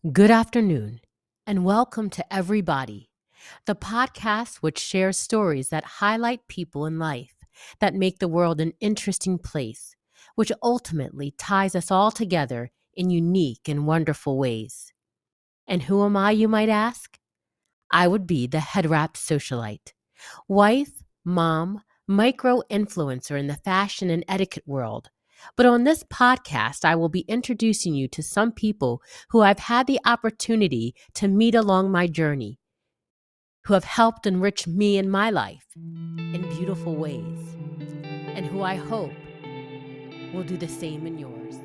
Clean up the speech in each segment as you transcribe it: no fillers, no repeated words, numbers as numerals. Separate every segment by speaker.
Speaker 1: Good afternoon, and welcome to Everybody, the podcast which shares stories that highlight people in life, that make the world an interesting place, which ultimately ties us all together in unique and wonderful ways. And who am I, you might ask? I would be the head wrap socialite, wife, mom, micro influencer in the fashion and etiquette world. But on this podcast, I will be introducing you to some people who I've had the opportunity to meet along my journey, who have helped enrich me and my life in beautiful ways, and who I hope will do the same in yours.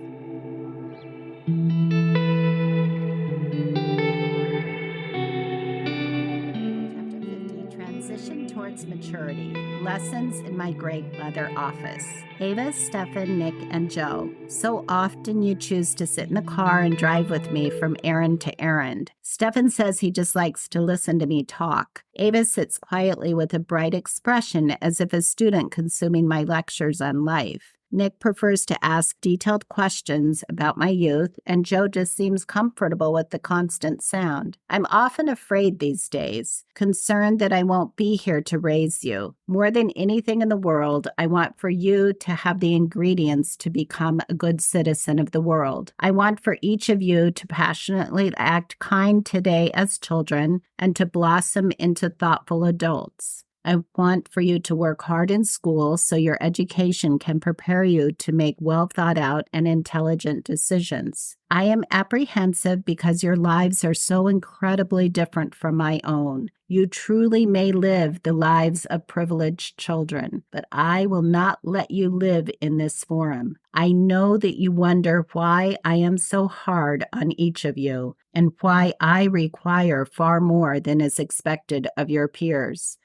Speaker 2: Transition towards maturity. Lessons in my grandmother office. Ava, Stefan, Nick, and Joe. So often you choose to sit in the car and drive with me from errand to errand. Stefan says he just likes to listen to me talk. Ava sits quietly with a bright expression as if a student consuming my lectures on life. Nick prefers to ask detailed questions about my youth, and Joe just seems comfortable with the constant sound. I'm often afraid these days, concerned that I won't be here to raise you. More than anything in the world, I want for you to have the ingredients to become a good citizen of the world. I want for each of you to passionately act kind today as children and to blossom into thoughtful adults. I want for you to work hard in school so your education can prepare you to make well thought out and intelligent decisions. I am apprehensive because your lives are so incredibly different from my own. You truly may live the lives of privileged children, but I will not let you live in this forum. I know that you wonder why I am so hard on each of you and why I require far more than is expected of your peers.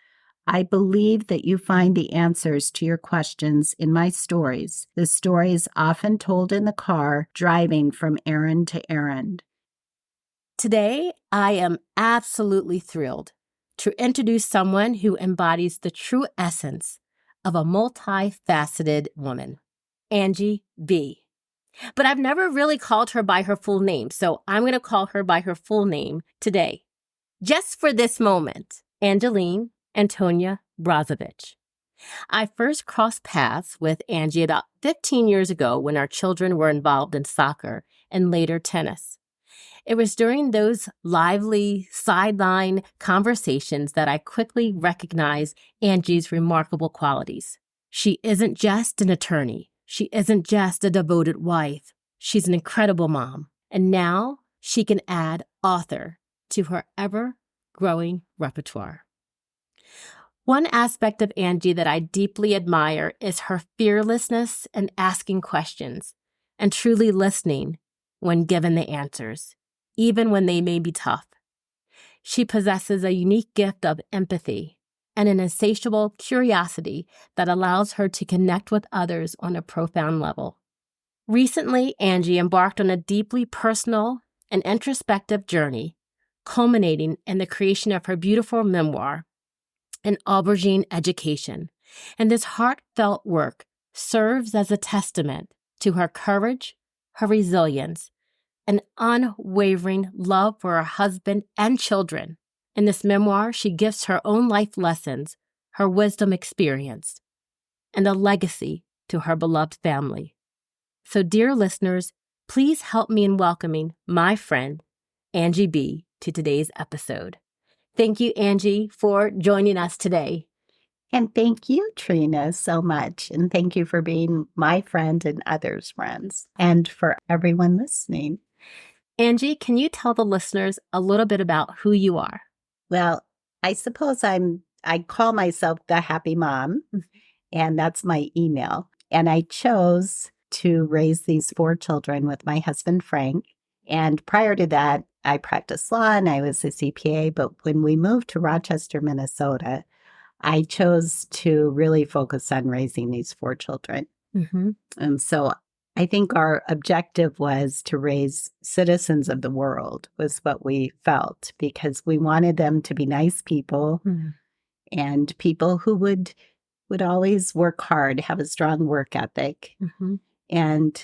Speaker 2: I believe that you find the answers to your questions in my stories, the stories often told in the car, driving from errand to errand.
Speaker 1: Today, I am absolutely thrilled to introduce someone who embodies the true essence of a multifaceted woman, Angie B. But I've never really called her by her full name, so I'm going to call her by her full name today. Just for this moment, Angeline Antonia Brozovich. I first crossed paths with Angie about 15 years ago when our children were involved in soccer and later tennis. It was during those lively sideline conversations that I quickly recognized Angie's remarkable qualities. She isn't just an attorney. She isn't just a devoted wife. She's an incredible mom. And now she can add author to her ever-growing repertoire. One aspect of Angie that I deeply admire is her fearlessness in asking questions and truly listening when given the answers, even when they may be tough. She possesses a unique gift of empathy and an insatiable curiosity that allows her to connect with others on a profound level. Recently, Angie embarked on a deeply personal and introspective journey, culminating in the creation of her beautiful memoir, an Aubergine Education, and this heartfelt work serves as a testament to her courage, her resilience, and unwavering love for her husband and children. In this memoir, she gives her own life lessons, her wisdom experienced, and a legacy to her beloved family. So, dear listeners, please help me in welcoming my friend, Angie B., to today's episode. Thank you, Angie, for joining us today.
Speaker 2: And thank you, Trina, so much. And thank you for being my friend and others' friends, and for everyone listening.
Speaker 1: Angie, can you tell the listeners a little bit about who you are?
Speaker 2: Well, I suppose I call myself the happy mom, and that's my email. And I chose to raise these 4 children with my husband, Frank. And prior to that, I practiced law and I was a CPA. But when we moved to Rochester, Minnesota, I chose to really focus on raising these 4 children.
Speaker 1: Mm-hmm.
Speaker 2: And so I think our objective was to raise citizens of the world, was what we felt, because we wanted them to be nice people and people who would always work hard, have a strong work ethic.
Speaker 1: Mm-hmm.
Speaker 2: And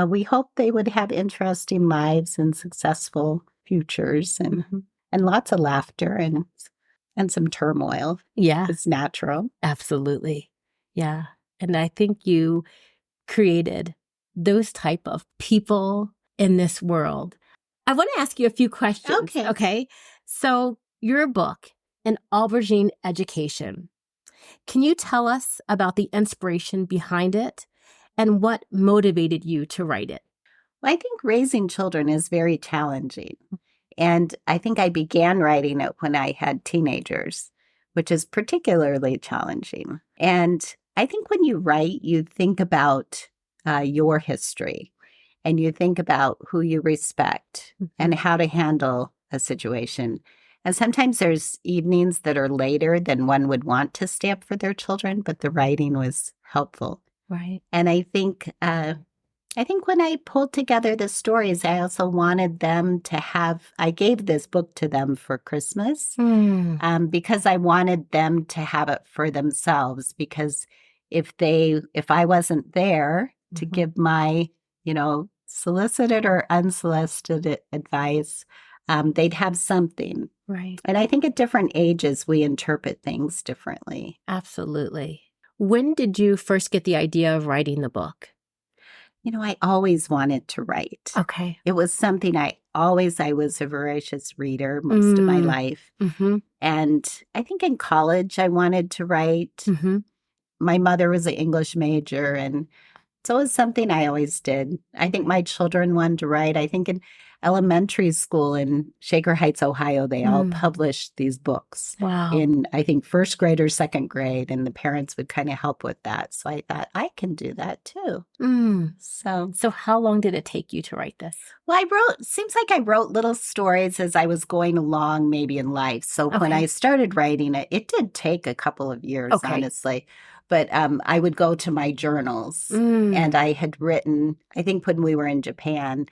Speaker 2: we hoped they would have interesting lives and successful futures and
Speaker 1: Mhm.
Speaker 2: and lots of laughter and some turmoil.
Speaker 1: Yeah,
Speaker 2: It's natural.
Speaker 1: absolutely. Yeah. And I think you created those type of people in this world. I want to ask you a few questions.
Speaker 2: Okay.
Speaker 1: Okay. So your book, An Aubergine Education. Can you tell us about the inspiration behind it and what motivated you to write it?
Speaker 2: Well, I think raising children is very challenging. And I think I began writing it when I had teenagers, which is particularly challenging. And I think when you write, you think about your history and you think about who you respect and how to handle a situation. And sometimes there's evenings that are later than one would want to stay up for their children, but the writing was helpful.
Speaker 1: Right.
Speaker 2: And I think when I pulled together the stories, I also wanted them to I gave this book to them for Christmas because I wanted them to have it for themselves. Because if I wasn't there to give my, solicited or unsolicited advice, they'd have something.
Speaker 1: Right.
Speaker 2: And I think at different ages, we interpret things differently.
Speaker 1: Absolutely. When did you first get the idea of writing the book?
Speaker 2: I always wanted to write.
Speaker 1: Okay.
Speaker 2: It was something I was a voracious reader most of my life.
Speaker 1: Mm-hmm.
Speaker 2: And I think in college, I wanted to write.
Speaker 1: Mm-hmm.
Speaker 2: My mother was an English major, and so it was something I always did. I think my children wanted to write. I think in elementary school in Shaker Heights, Ohio, they all published these books.
Speaker 1: Wow.
Speaker 2: In, I think, first grade or second grade, and the parents would kind of help with that. So I thought, I can do that too. So
Speaker 1: how long did it take you to write this?
Speaker 2: Well, seems like I wrote little stories as I was going along, maybe in life. So when I started writing it, it did take a couple of years, honestly. But I would go to my journals, and I had written, I think when we were in Japan,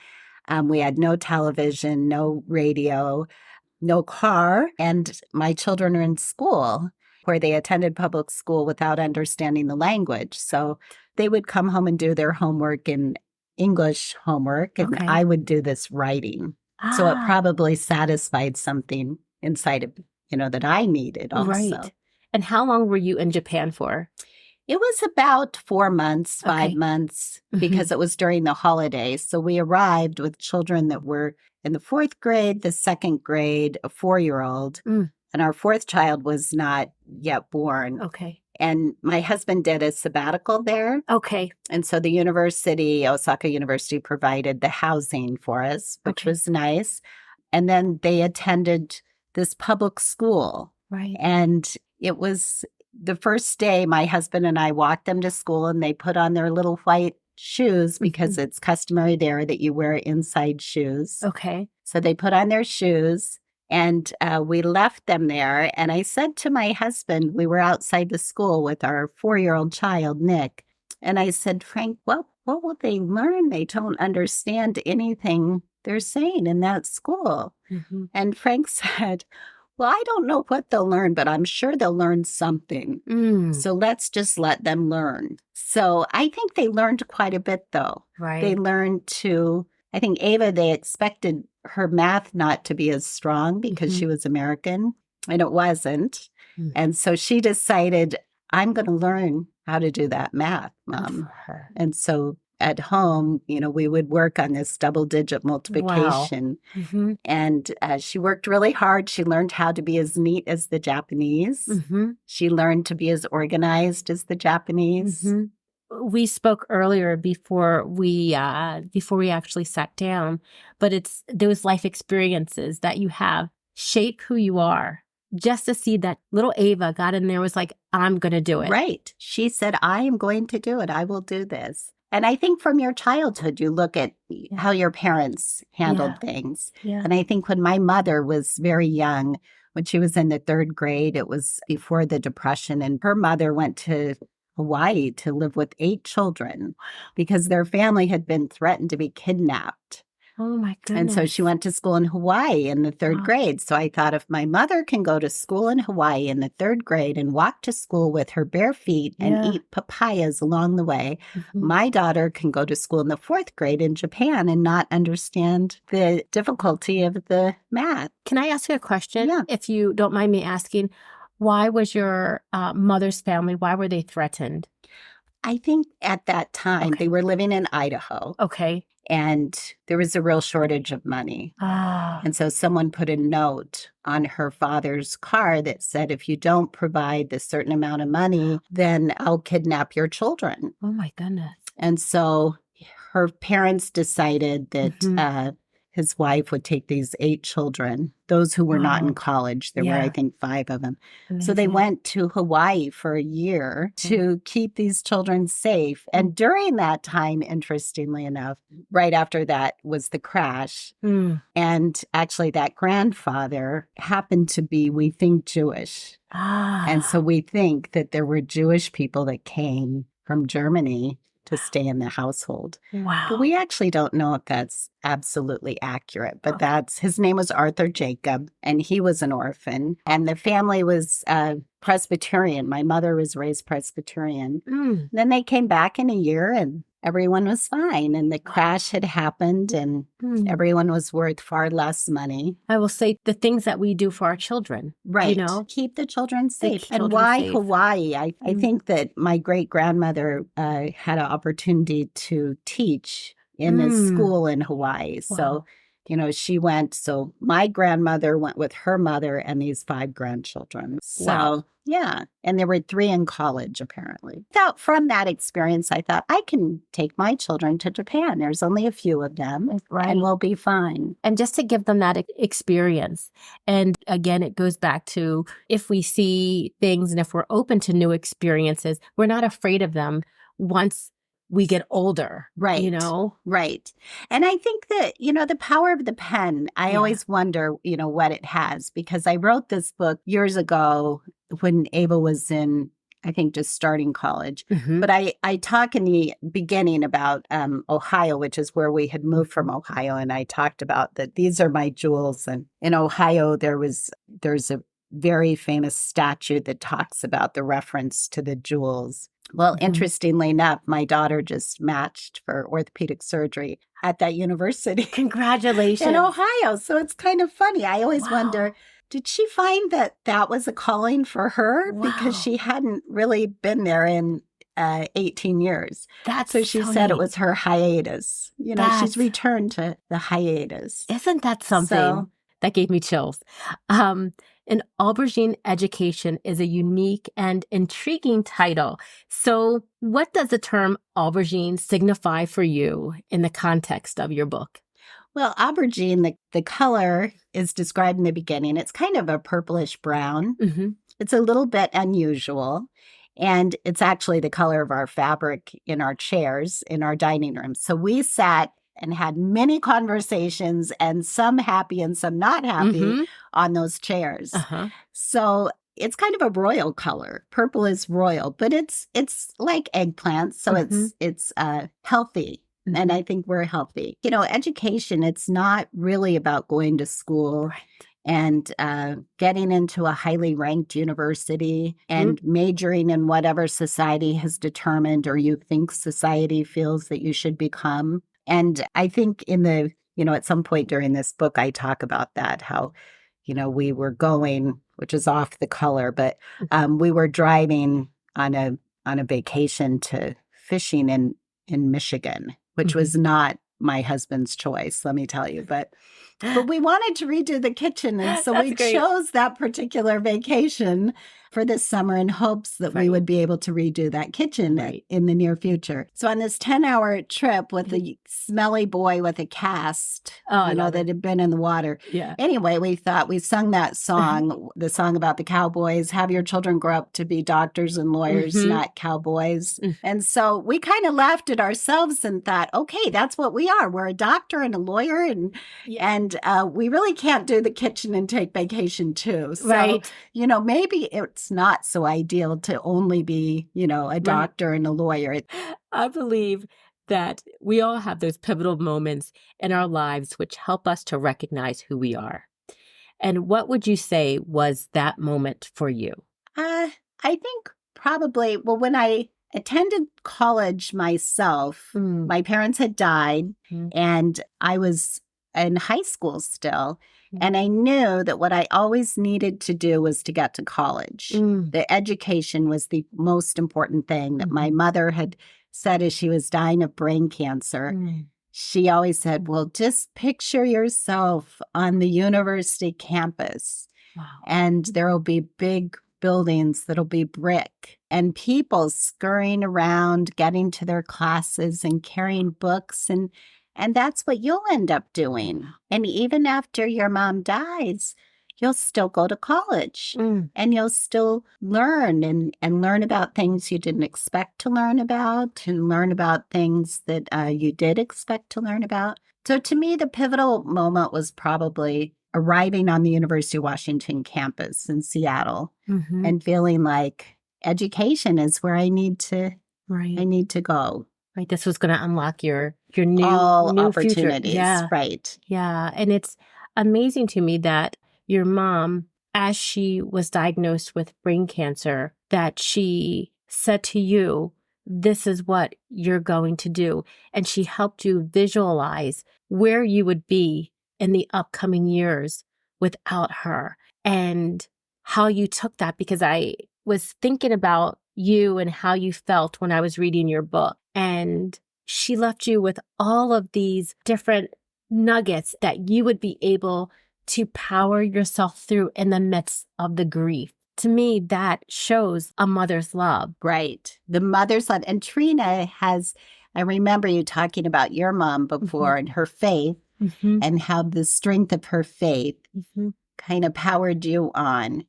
Speaker 2: we had no television, no radio, no car, and my children are in school where they attended public school without understanding the language. So they would come home and do their homework in English homework, and I would do this writing. So it probably satisfied something inside of, that I needed also.
Speaker 1: Right. And how long were you in Japan for?
Speaker 2: It was about 4 months, 5 months, because it was during the holidays. So we arrived with children that were in the 4th grade, the 2nd grade, a 4-year-old, and our 4th child was not yet born.
Speaker 1: Okay.
Speaker 2: And my husband did a sabbatical there.
Speaker 1: Okay.
Speaker 2: And so the university, Osaka University, provided the housing for us, which was nice. And then they attended this public school.
Speaker 1: Right.
Speaker 2: And it was the first day my husband and I walked them to school, and they put on their little white shoes because it's customary there that you wear inside shoes.
Speaker 1: Okay.
Speaker 2: So they put on their shoes, and we left them there. And I said to my husband, we were outside the school with our 4-year-old child, Nick. And I said, Frank, what will they learn? They don't understand anything they're saying in that school. And Frank said, well, I don't know what they'll learn, but I'm sure they'll learn something. So let's just let them learn. So I think they learned quite a bit, though.
Speaker 1: Right.
Speaker 2: They learned I think Ava, they expected her math not to be as strong because she was American, and it wasn't. And so she decided, I'm going to learn how to do that math, Mom. And so at home, we would work on this double-digit multiplication.
Speaker 1: Wow.
Speaker 2: And she worked really hard. She learned how to be as neat as the Japanese. She learned to be as organized as the Japanese.
Speaker 1: We spoke earlier before we actually sat down, but it's those life experiences that you have shape who you are. Just to see that little Ava got in there was like, I'm going to do it.
Speaker 2: Right. She said, I am going to do it. I will do this. And I think from your childhood, you look at how your parents handled things. And I think when my mother was very young, when she was in the 3rd grade, it was before the Depression, and her mother went to Hawaii to live with 8 children because their family had been threatened to be kidnapped.
Speaker 1: Oh, my goodness.
Speaker 2: And so she went to school in Hawaii in the third
Speaker 1: Wow.
Speaker 2: grade. So I thought if my mother can go to school in Hawaii in the third grade and walk to school with her bare feet and
Speaker 1: Yeah.
Speaker 2: eat papayas along the way,
Speaker 1: Mhm.
Speaker 2: my daughter can go to school in the fourth grade in Japan and not understand the difficulty of the math.
Speaker 1: Can I ask you a question?
Speaker 2: Yeah.
Speaker 1: If you don't mind me asking, why was your mother's family, why were they threatened?
Speaker 2: I think at that time
Speaker 1: Okay.
Speaker 2: they were living in Idaho
Speaker 1: Okay.
Speaker 2: and there was a real shortage of money.
Speaker 1: Ah.
Speaker 2: And so someone put a note on her father's car that said, if you don't provide this certain amount of money, then I'll kidnap your children.
Speaker 1: Oh, my goodness.
Speaker 2: And so her parents decided that
Speaker 1: Mhm.
Speaker 2: his wife would take these 8 children, those who were not in
Speaker 1: Wow.
Speaker 2: college. There were, I
Speaker 1: Yeah.
Speaker 2: think, 5 of them. So they
Speaker 1: Amazing.
Speaker 2: went to Hawaii for a year to keep these children safe. And during that time, interestingly enough, right after that was the crash.
Speaker 1: Mm.
Speaker 2: And actually, that grandfather happened to be, we think, Jewish.
Speaker 1: Ah.
Speaker 2: And so we think that there were Jewish people that came from Germany to stay in the household.
Speaker 1: Wow.
Speaker 2: But we actually don't know if that's absolutely accurate. But
Speaker 1: Okay.
Speaker 2: his name was Arthur Jacob, and he was an orphan. And the family was Presbyterian. My mother was raised Presbyterian.
Speaker 1: Mm.
Speaker 2: Then they came back in a year and everyone was fine. And the crash had happened and
Speaker 1: Mm.
Speaker 2: everyone was worth far less money.
Speaker 1: I will say the things that we do for our children.
Speaker 2: Right.
Speaker 1: You know?
Speaker 2: Keep the children safe.
Speaker 1: children
Speaker 2: And why
Speaker 1: safe.
Speaker 2: Hawaii? I
Speaker 1: Mm.
Speaker 2: think that my great-grandmother had an opportunity to teach in a
Speaker 1: Mm.
Speaker 2: school in Hawaii. So,
Speaker 1: Wow.
Speaker 2: she went. So my grandmother went with her mother and these 5 grandchildren. So,
Speaker 1: Wow.
Speaker 2: yeah. And there were 3 in college, apparently. From that experience, I thought, I can take my children to Japan. There's only a few of them,
Speaker 1: Right.
Speaker 2: and we'll be fine.
Speaker 1: And just to give them that experience. And again, it goes back to if we see things and if we're open to new experiences, we're not afraid of them once we get older.
Speaker 2: Right.
Speaker 1: You know?
Speaker 2: Right. And I think that, the power of the pen, I
Speaker 1: Yeah.
Speaker 2: always wonder, what it has, because I wrote this book years ago when Ava was in, I think, just starting college.
Speaker 1: Mhm.
Speaker 2: But I talk in the beginning about Ohio, which is where we had moved from Ohio. And I talked about that these are my jewels. And in Ohio, there's a very famous statue that talks about the reference to the jewels. Well,
Speaker 1: Mhm.
Speaker 2: interestingly enough, my daughter just matched for orthopedic surgery at that university
Speaker 1: Congratulations.
Speaker 2: in Ohio. So it's kind of funny. I always
Speaker 1: Wow.
Speaker 2: wonder, did she find that was a calling for her? Because
Speaker 1: Wow.
Speaker 2: she hadn't really been there in 18 years.
Speaker 1: That's
Speaker 2: So she
Speaker 1: so
Speaker 2: said it
Speaker 1: neat.
Speaker 2: was her hiatus. She's
Speaker 1: That's-
Speaker 2: returned to the hiatus.
Speaker 1: Isn't that something?
Speaker 2: So-
Speaker 1: That gave me chills. An Aubergine Education is a unique and intriguing title. So what does the term aubergine signify for you in the context of your book?
Speaker 2: Well, aubergine, the color is described in the beginning. It's kind of a purplish brown.
Speaker 1: Mm-hmm.
Speaker 2: It's a little bit unusual. And it's actually the color of our fabric in our chairs in our dining room. So we sat and had many conversations, and some happy and some not happy,
Speaker 1: Mm-hmm.
Speaker 2: on those chairs.
Speaker 1: Uh-huh.
Speaker 2: So it's kind of a royal color. Purple is royal, but it's like eggplants. So it's healthy.
Speaker 1: Mm-hmm.
Speaker 2: And I think we're healthy. Education, it's not really about going to school.
Speaker 1: Right.
Speaker 2: And getting into a highly ranked university and majoring in whatever society has determined or you think society feels that you should become. And I think at some point during this book, I talk about that, how, we were going, which is off the color, but we were driving on a vacation to fishing in Michigan, which was not my husband's choice, let me tell you. But we wanted to redo the kitchen. And so
Speaker 1: That's
Speaker 2: we
Speaker 1: great.
Speaker 2: chose that particular vacation for this summer in hopes that we
Speaker 1: Right.
Speaker 2: would be able to redo that kitchen
Speaker 1: Right.
Speaker 2: in the near future. So on this 10-hour trip with a smelly boy with a cast,
Speaker 1: I love
Speaker 2: that had been in the water.
Speaker 1: Yeah.
Speaker 2: Anyway, we sung that song, the song about the cowboys, have your children grow up to be doctors and lawyers,
Speaker 1: Mhm.
Speaker 2: not cowboys.
Speaker 1: Mm.
Speaker 2: And so we kind of laughed at ourselves and thought, okay, that's what we are. We're a doctor and a lawyer, and we really can't do the kitchen and take vacation too. So,
Speaker 1: Right.
Speaker 2: maybe it's not so ideal to only be, a doctor and a lawyer.
Speaker 1: I believe that we all have those pivotal moments in our lives which help us to recognize who we are. And what would you say was that moment for you?
Speaker 2: I think probably, well, when I attended college myself, my parents had died and I was in high school still. And I knew that what I always needed to do was to get to college. The education was the most important thing that my mother had said as she was dying of brain cancer. She always said, well, just picture yourself on the university campus. Wow. And there will be big buildings that'll be brick and people scurrying around, getting to their classes and carrying books. And that's what you'll end up doing. And even after your mom dies, you'll still go to college and you'll still learn and learn about things you didn't expect to learn about and learn about things that you did expect to learn about. So to me, the pivotal moment was probably arriving on the University of Washington campus in Seattle and feeling like education is where I need to go.
Speaker 1: Right. This was going to unlock your new
Speaker 2: opportunities.
Speaker 1: Future. Yeah.
Speaker 2: Right.
Speaker 1: Yeah. And it's amazing to me that your mom, as she was diagnosed with brain cancer, that she said to you, this is what you're going to do. And she helped you visualize where you would be in the upcoming years without her and how you took that. Because I was thinking about you and how you felt when I was reading your book. And she left you with all of these different nuggets that you would be able to power yourself through in the midst of the grief. To me, that shows a mother's love.
Speaker 2: Right. The mother's love. And Trina has, I remember you talking about your mom before and her faith and how the strength of her faith kind of powered you on.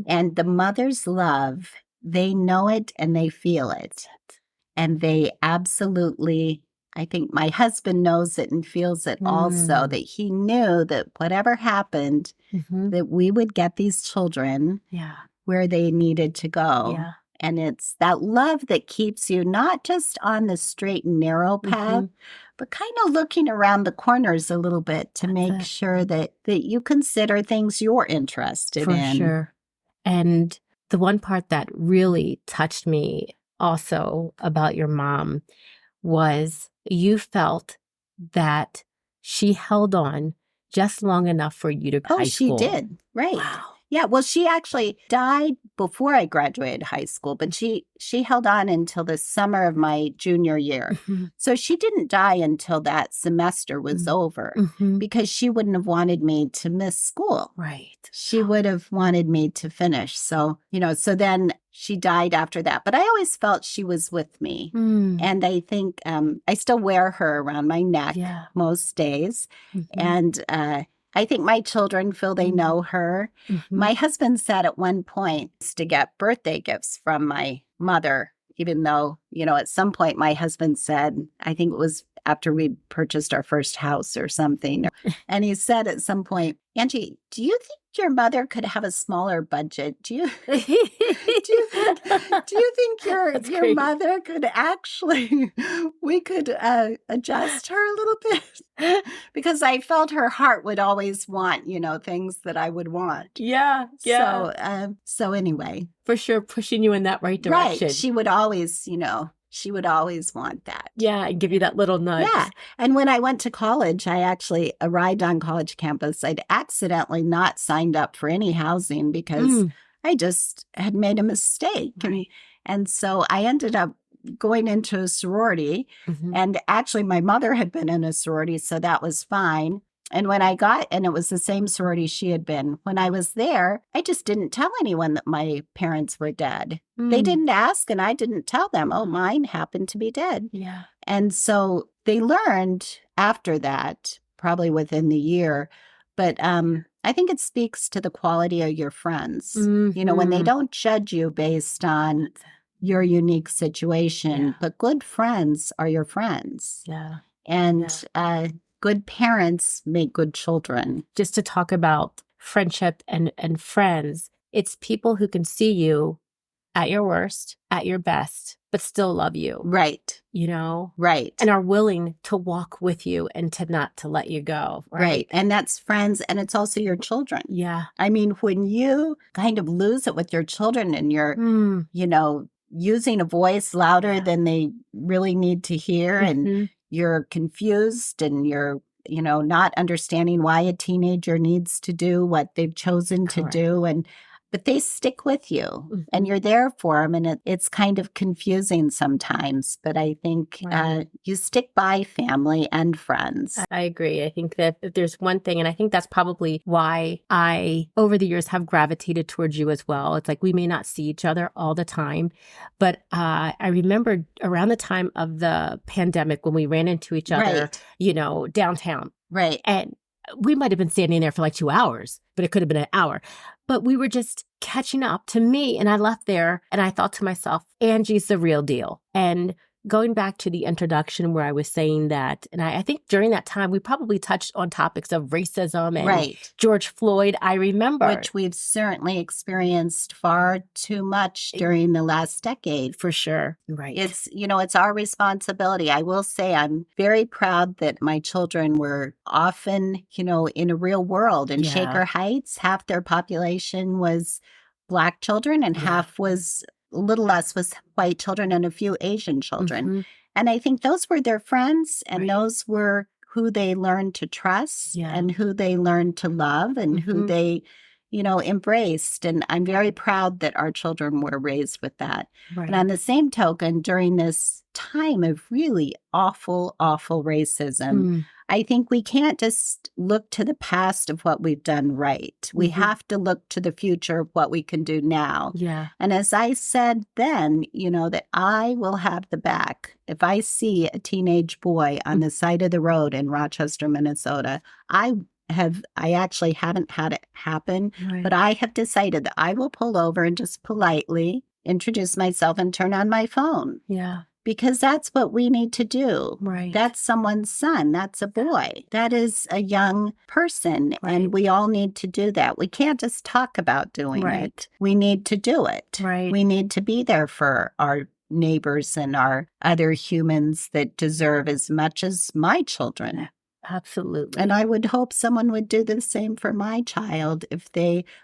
Speaker 2: And the mother's love, they know it and they feel it. And they absolutely, I think my husband knows it and feels it also, that he knew that whatever happened, that we would get these children where they needed to go. Yeah. And it's that love that keeps you not just on the straight and narrow path, but kind of looking around the corners a little bit to make sure that you consider things you're interested in.
Speaker 1: For sure. And the one part that really touched me also about your mom was you felt that she held on just long enough for you to go to high school.
Speaker 2: Oh, she did. Right.
Speaker 1: Wow.
Speaker 2: Yeah, well, she actually died before I graduated high school, but she held on until the summer of my junior year. So she didn't die until that semester was over because she wouldn't have wanted me to miss school.
Speaker 1: Right.
Speaker 2: She would have wanted me to finish. So, so then she died after that. But I always felt she was with me. And I think I still wear her around my neck most days. And I think my children feel they know her. My husband said at one point to get birthday gifts from my mother, even though, at some point my husband said, I think it was after we purchased our first house or something. And he said at some point, Angie, do you think your mother could have a smaller budget? Do you think your mother could actually, we could adjust her a little bit? Because I felt her heart would always want, things that I would want.
Speaker 1: Yeah.
Speaker 2: So anyway.
Speaker 1: For sure, pushing you in that right direction.
Speaker 2: Right. She would always, she would always want that.
Speaker 1: Yeah, and give you that little nudge.
Speaker 2: Yeah. And when I went to college, I actually arrived on college campus. I'd accidentally not signed up for any housing because I just had made a mistake.
Speaker 1: Right.
Speaker 2: And so I ended up going into a sorority. And actually, my mother had been in a sorority, so that was fine. And when I got, and it was the same sorority she had been, when I was there, I just didn't tell anyone that my parents were dead. They didn't ask, and I didn't tell them, oh, mine happened to be dead.
Speaker 1: Yeah.
Speaker 2: And so they learned after that, probably within the year. But I think it speaks to the quality of your friends. When they don't judge you based on your unique situation, but good friends are your friends.
Speaker 1: Yeah.
Speaker 2: And good parents make good children.
Speaker 1: Just to talk about friendship and friends, it's people who can see you at your worst, at your best, but still love you.
Speaker 2: Right.
Speaker 1: You know?
Speaker 2: Right.
Speaker 1: And are willing to walk with you and to not to let you go.
Speaker 2: Right. And that's friends. And it's also your children.
Speaker 1: Yeah.
Speaker 2: I mean, when you kind of lose it with your children and you're, you know, using a voice louder than they really need to hear, and you're confused and you're, you know, not understanding why a teenager needs to do what they've chosen to do. But they stick with you and you're there for them. And it's kind of confusing sometimes. But I think you stick by family and friends.
Speaker 1: I agree. I think that if there's one thing, and I think that's probably why I, over the years, have gravitated towards you as well. It's like we may not see each other all the time. But I remember around the time of the pandemic when we ran into each other, you know, downtown.
Speaker 2: Right.
Speaker 1: And we might have been standing there for like 2 hours, but it could have been an hour. But we were just catching up to me. And I left there and I thought to myself, Angie's the real deal. And going back to the introduction where I was saying that, and I think during that time, we probably touched on topics of racism and George Floyd. I remember.
Speaker 2: Which we've certainly experienced far too much during the last decade.
Speaker 1: For sure. Right.
Speaker 2: It's, you know, it's our responsibility. I will say I'm very proud that my children were often, you know, in a real world. In Shaker Heights, half their population was Black children and half was a little less was white children and a few Asian children. And I think those were their friends and those were who they learned to trust and who they learned to love and who they, you know, embraced. And I'm very proud that our children were raised with that. And on the same token, during this time of really awful, awful racism, I think we can't just look to the past of what we've done right. We have to look to the future of what we can do now.
Speaker 1: Yeah.
Speaker 2: And as I said then, you know, that I will have the back. If I see a teenage boy on the side of the road in Rochester, Minnesota, I actually haven't had it happen, but I have decided that I will pull over and just politely introduce myself and turn on my phone.
Speaker 1: Yeah.
Speaker 2: Because that's what we need to do.
Speaker 1: Right.
Speaker 2: That's someone's son. That's a boy. That is a young person. And we all need to do that. We can't just talk about doing it. We need to do it.
Speaker 1: Right.
Speaker 2: We need to be there for our neighbors and our other humans that deserve as much as my children.
Speaker 1: Absolutely.
Speaker 2: And I would hope someone would do the same for my child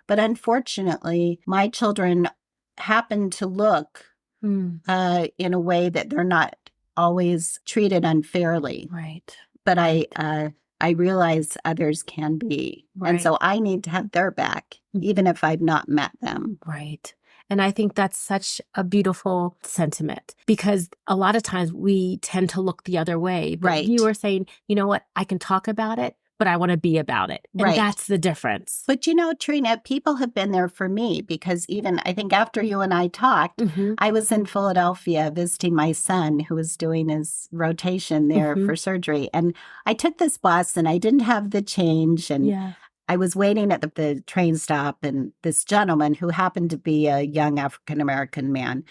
Speaker 2: but unfortunately, my children happen to look in a way that they're not always treated unfairly.
Speaker 1: Right.
Speaker 2: But I realize others can be. And so I need to have their back, even if I've not met them.
Speaker 1: Right. And I think that's such a beautiful sentiment because a lot of times we tend to look the other way. But you were saying, you know what, I can talk about it, but I want to be about it. And that's the difference.
Speaker 2: But you know, Trina, people have been there for me because even I think after you and I talked, I was in Philadelphia visiting my son who was doing his rotation there for surgery. And I took this bus and I didn't have the change. And I was waiting at the train stop, and this gentleman who happened to be a young African-American man,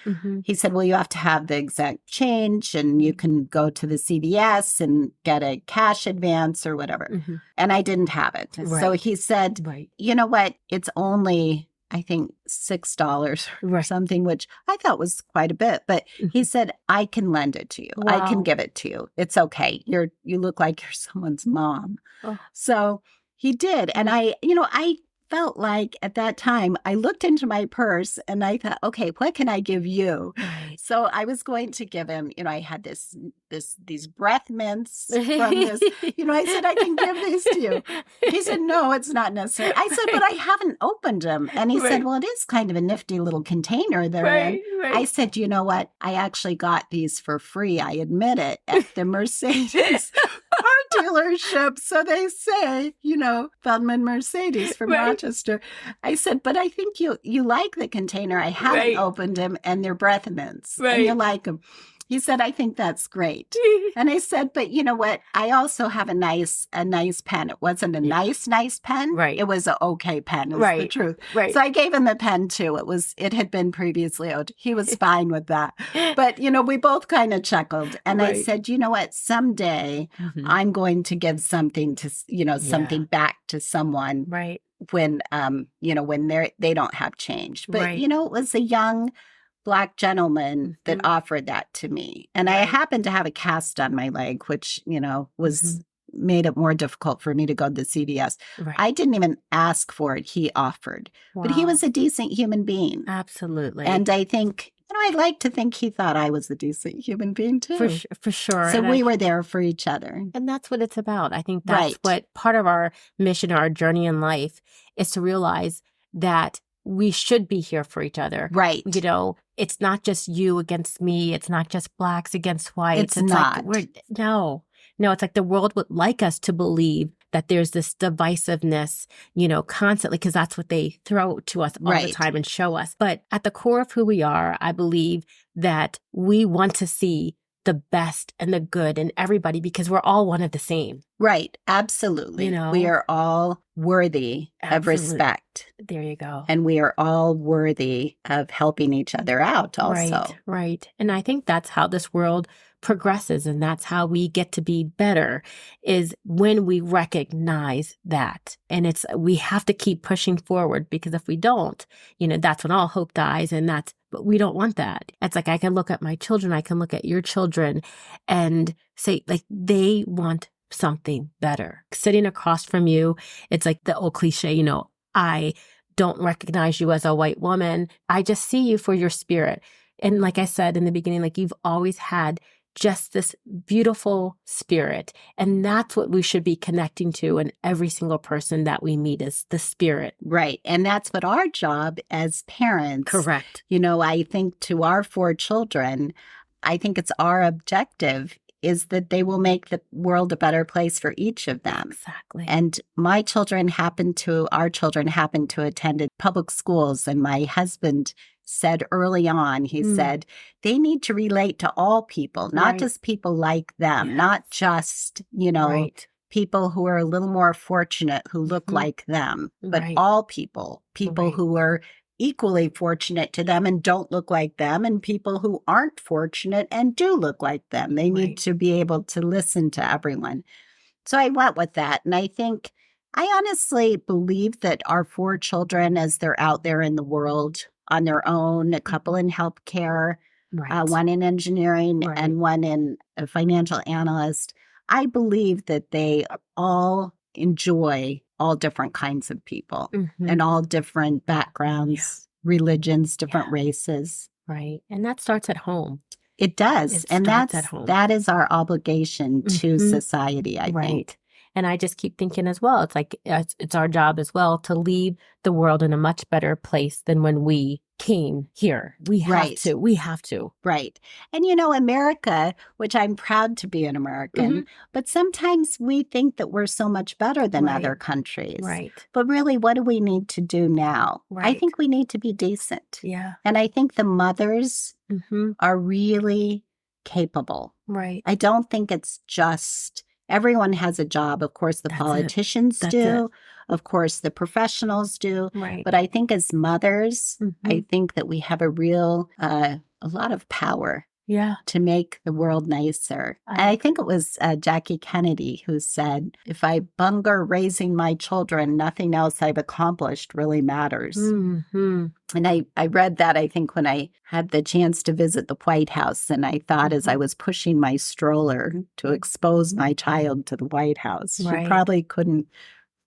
Speaker 2: he said, well, you have to have the exact change and you can go to the CVS and get a cash advance or whatever. And I didn't have it. So he said, you know what? It's only, I think, $6 or something, which I thought was quite a bit. But he said, I can lend it to you. I can give it to you. It's okay. You look like you're someone's mom. So he did. And I felt like at that time, I looked into my purse and I thought, okay, what can I give you? So I was going to give him, you know, I had these breath mints from this, you know, I said, I can give these to you. He said, no, it's not necessary. I said, but I haven't opened them. And he said, well, it is kind of a nifty little container they're in. I said, you know what? I actually got these for free. I admit it at the Mercedes car dealership. So they say, you know, Feldman Mercedes from Rochester. I said, but I think you like the container. I haven't opened them and they're breath mints and you like them. He said, I think that's great. And I said, but you know what? I also have a nice pen. It wasn't a nice pen. It was an okay pen, is the truth. So I gave him a pen too. It had been previously owed. He was fine with that. But, you know, we both kind of chuckled. And I said, you know what? Someday I'm going to give something to, you know, something back to someone. When, you know, when they don't have change. But, you know, it was a young Black gentleman that offered that to me. And I happened to have a cast on my leg, which, was made it more difficult for me to go to the CVS.
Speaker 1: Right.
Speaker 2: I didn't even ask for it. He offered.
Speaker 1: Wow.
Speaker 2: But he was a decent human being.
Speaker 1: Absolutely.
Speaker 2: And I think, I'd like to think he thought I was a decent human being too.
Speaker 1: For sure.
Speaker 2: So we were there for each other.
Speaker 1: And that's what it's about. I think that's what part of our mission, our journey in life is to realize that we should be here for each other.
Speaker 2: Right.
Speaker 1: It's not just you against me. It's not just Blacks against whites.
Speaker 2: It's not.
Speaker 1: No, it's like the world would like us to believe that there's this divisiveness, constantly, because that's what they throw to us all the time and show us. But at the core of who we are, I believe that we want to see the best and the good in everybody because we're all one of the same.
Speaker 2: Right. Absolutely. We are all worthy of respect.
Speaker 1: There you go.
Speaker 2: And we are all worthy of helping each other out also.
Speaker 1: Right. And I think that's how this world progresses, and that's how we get to be better, is when we recognize that. And we have to keep pushing forward, because if we don't, that's when all hope dies, but we don't want that. It's like I can look at my children, I can look at your children and say, like, they want something better. Sitting across from you, it's like the old cliche, I don't recognize you as a white woman. I just see you for your spirit. And like I said in the beginning, like, you've always had just this beautiful spirit. And that's what we should be connecting to in every single person that we meet, is the spirit.
Speaker 2: Right. And that's what our job as parents.
Speaker 1: Correct.
Speaker 2: I think to our 4 children, I think it's our objective is that they will make the world a better place for each of them.
Speaker 1: Exactly.
Speaker 2: And our children happen to attend public schools. And my husband said early on, he said, they need to relate to all people, not just people like them, not just, people who are a little more fortunate who look like them, but all people who are equally fortunate to them and don't look like them, and people who aren't fortunate and do look like them. They need to be able to listen to everyone. So I went with that. And I honestly believe that our 4 children, as they're out there in the world on their own, a couple in healthcare, one in engineering, and one in a financial analyst, I believe that they all enjoy all different kinds of people and all different backgrounds, religions, different races.
Speaker 1: Right. And that starts at home.
Speaker 2: It does. That is our obligation to society, I think.
Speaker 1: And I just keep thinking as well, it's like it's our job as well to leave the world in a much better place than when we came here. We have to. We have to.
Speaker 2: Right. And America, which I'm proud to be an American, but sometimes we think that we're so much better than other countries.
Speaker 1: Right.
Speaker 2: But really, what do we need to do now? I think we need to be decent.
Speaker 1: Yeah.
Speaker 2: And I think the mothers are really capable.
Speaker 1: Right.
Speaker 2: I don't think it's just... Everyone has a job. Of course, the politicians do. Of course, the professionals do.
Speaker 1: Right.
Speaker 2: But I think as mothers, I think that we have a lot of power to make the world nicer. And I think it was Jackie Kennedy who said, if I bunger raising my children, nothing else I've accomplished really matters. And I read that, I think, when I had the chance to visit the White House. And I thought, as I was pushing my stroller to expose my child to the White House, she probably couldn't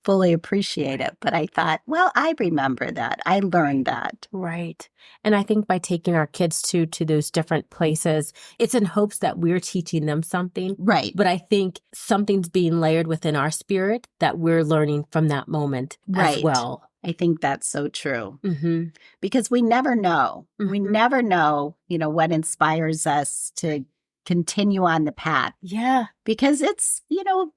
Speaker 2: fully appreciate it. But I thought, well, I remember that. I learned that.
Speaker 1: Right. And I think by taking our kids to those different places, it's in hopes that we're teaching them something.
Speaker 2: Right.
Speaker 1: But I think something's being layered within our spirit that we're learning from that moment as well.
Speaker 2: I think that's so true. Because we never know. We never know, what inspires us to continue on the path.
Speaker 1: Yeah.
Speaker 2: Because it's,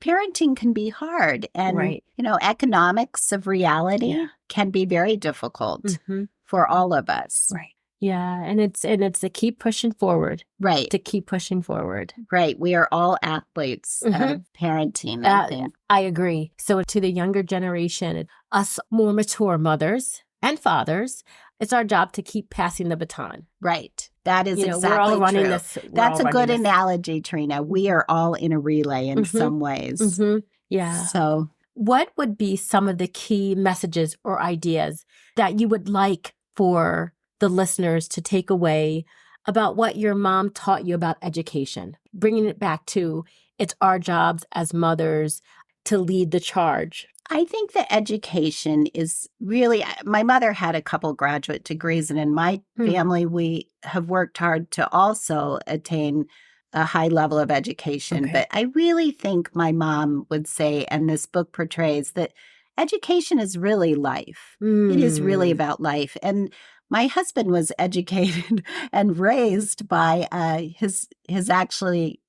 Speaker 2: parenting can be hard. And, economics of reality can be very difficult for all of us.
Speaker 1: Right. Yeah. And it's to keep pushing forward.
Speaker 2: Right.
Speaker 1: To keep pushing forward.
Speaker 2: Right. We are all athletes of parenting, I think.
Speaker 1: I agree. So to the younger generation, us more mature mothers and fathers, it's our job to keep passing the baton.
Speaker 2: Right. That is exactly
Speaker 1: we're all running
Speaker 2: true.
Speaker 1: This.
Speaker 2: That's a good analogy, Trina. We are all in a relay in some ways.
Speaker 1: Yeah.
Speaker 2: So
Speaker 1: what would be some of the key messages or ideas that you would like for the listeners to take away about what your mom taught you about education? Bringing it back to it's our jobs as mothers to lead the charge.
Speaker 2: I think that education is really, my mother had a couple graduate degrees, and in my family, we have worked hard to also attain a high level of education.
Speaker 1: Okay.
Speaker 2: But I really think my mom would say, and this book portrays, that education is really life. It is really about life. And my husband was educated and raised by